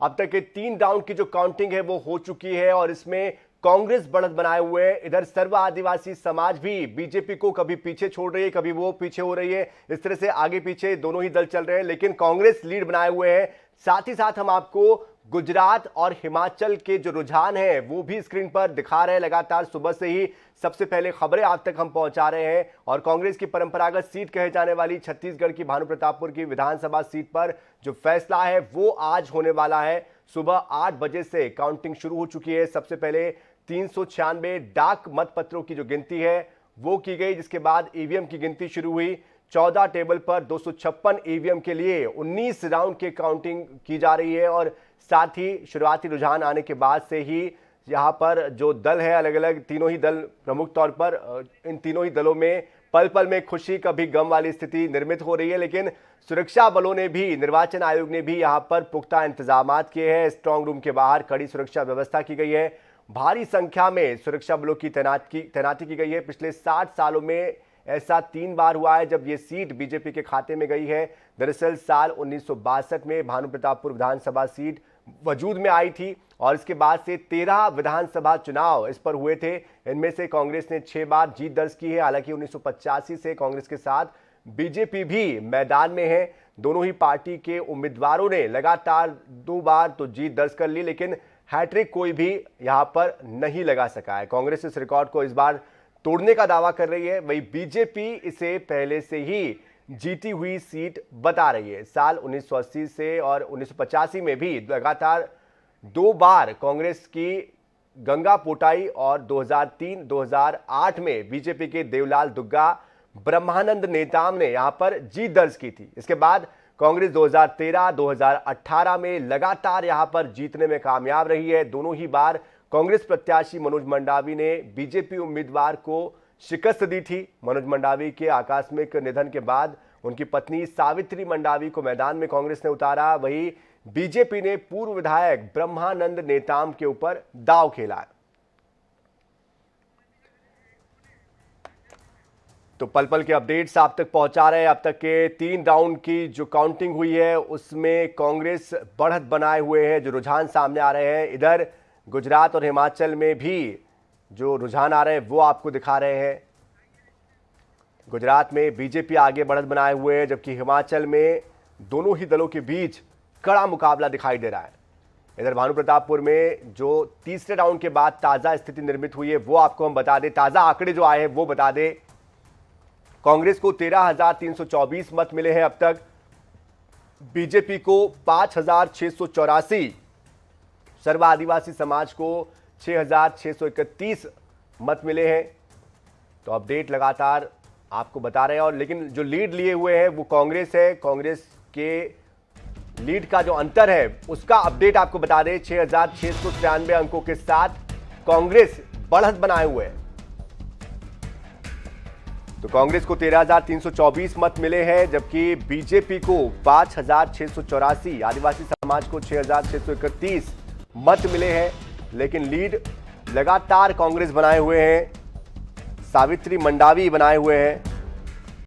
अब तक के 3 राउंड की जो काउंटिंग है वो हो चुकी है और इसमें कांग्रेस बढ़त बनाए हुए है। इधर सर्व आदिवासी समाज भी बीजेपी को कभी पीछे छोड़ रही है, कभी वो पीछे हो रही है। इस तरह से आगे पीछे दोनों ही दल चल रहे हैं, लेकिन कांग्रेस लीड बनाए हुए है। साथ ही साथ हम आपको गुजरात और हिमाचल के जो रुझान है वो भी स्क्रीन पर दिखा रहे हैं। लगातार सुबह से ही सबसे पहले खबरें आप तक हम पहुंचा रहे हैं और कांग्रेस की परंपरागत सीट कहे जाने वाली छत्तीसगढ़ की भानु प्रतापपुर की विधानसभा सीट पर जो फैसला है वो आज होने वाला है। सुबह 8 बजे से काउंटिंग शुरू हो चुकी है। सबसे पहले 396 डाक मतपत्रों की जो गिनती है वो की गई, जिसके बाद ईवीएम की गिनती शुरू हुई। 14 टेबल पर 256 ईवीएम के लिए 19 राउंड की काउंटिंग की जा रही है और साथ ही शुरुआती रुझान आने के बाद से ही यहां पर जो दल है, अलग अलग तीनों ही दल प्रमुख तौर पर इन तीनों ही दलों में पल पल में खुशी कभी गम वाली स्थिति निर्मित हो रही है। लेकिन सुरक्षा बलों ने भी, निर्वाचन आयोग ने भी यहां पर पुख्ता इंतजाम किए हैं। स्ट्रांग रूम के बाहर कड़ी सुरक्षा व्यवस्था की गई है। भारी संख्या में सुरक्षा बलों की तैनाती की गई है। पिछले 60 सालों में ऐसा 3 बार हुआ है जब ये सीट बीजेपी के खाते में गई है। दरअसल साल 1962 में भानु प्रतापपुर विधानसभा सीट वजूद में आई थी और इसके बाद से 13 विधानसभा चुनाव इस पर हुए थे। इनमें से कांग्रेस ने 6 बार जीत दर्ज की है। हालांकि 1985 से कांग्रेस के साथ बीजेपी भी मैदान में है। दोनों ही पार्टी के उम्मीदवारों ने लगातार 2 बार तो जीत दर्ज कर ली, लेकिन हैट्रिक कोई भी यहां पर नहीं लगा सका है। कांग्रेस इस रिकॉर्ड को इस बार तोड़ने का दावा कर रही है। वही बीजेपी इसे पहले से ही जीती हुई सीट बता रही है। साल 1980 से और 1985 में भी लगातार 2 बार कांग्रेस की गंगा पोटाई और 2003-2008 में बीजेपी के देवलाल दुग्गा, ब्रह्मानंद नेताम ने यहां पर जीत दर्ज की थी। इसके बाद कांग्रेस 2013-2018 में लगातार यहां पर जीतने में कामयाब रही है। दोनों ही बार कांग्रेस प्रत्याशी मनोज मंडावी ने बीजेपी उम्मीदवार को शिकस्त दी थी। मनोज मंडावी के आकस्मिक निधन के बाद उनकी पत्नी सावित्री मंडावी को मैदान में कांग्रेस ने उतारा। वहीं बीजेपी ने पूर्व विधायक ब्रह्मानंद नेताम के ऊपर दांव खेला। तो पल पल के अपडेट्स आप तक पहुंचा रहे हैं। अब तक के 3 राउंड की जो काउंटिंग हुई है उसमें कांग्रेस बढ़त बनाए हुए है। जो रुझान सामने आ रहे हैं, इधर गुजरात और हिमाचल में भी जो रुझान आ रहे हैं वो आपको दिखा रहे हैं। गुजरात में बीजेपी आगे बढ़त बनाए हुए है, जबकि हिमाचल में दोनों ही दलों के बीच कड़ा मुकाबला दिखाई दे रहा है। इधर भानु प्रतापपुर में जो तीसरे राउंड के बाद ताजा स्थिति निर्मित हुई है वो आपको हम बता दें। ताजा आंकड़े जो आए हैं वो बता दें। कांग्रेस को 13,324 मत मिले हैं अब तक। बीजेपी को 5,684, सर्व आदिवासी समाज को 6,631 मत मिले हैं। तो अपडेट लगातार आपको बता रहे हैं। और लेकिन जो लीड लिए हुए हैं वो कांग्रेस है। कांग्रेस के लीड का जो अंतर है उसका अपडेट आपको बता दें। 6,693 अंकों के साथ कांग्रेस बढ़त बनाए हुए है। तो कांग्रेस को 13,324 मत मिले हैं, जबकि बीजेपी को 5,684, आदिवासी समाज को 6,631 मत मिले हैं। लेकिन लीड लगातार कांग्रेस बनाए हुए हैं। सावित्री मंडावी बनाए हुए हैं।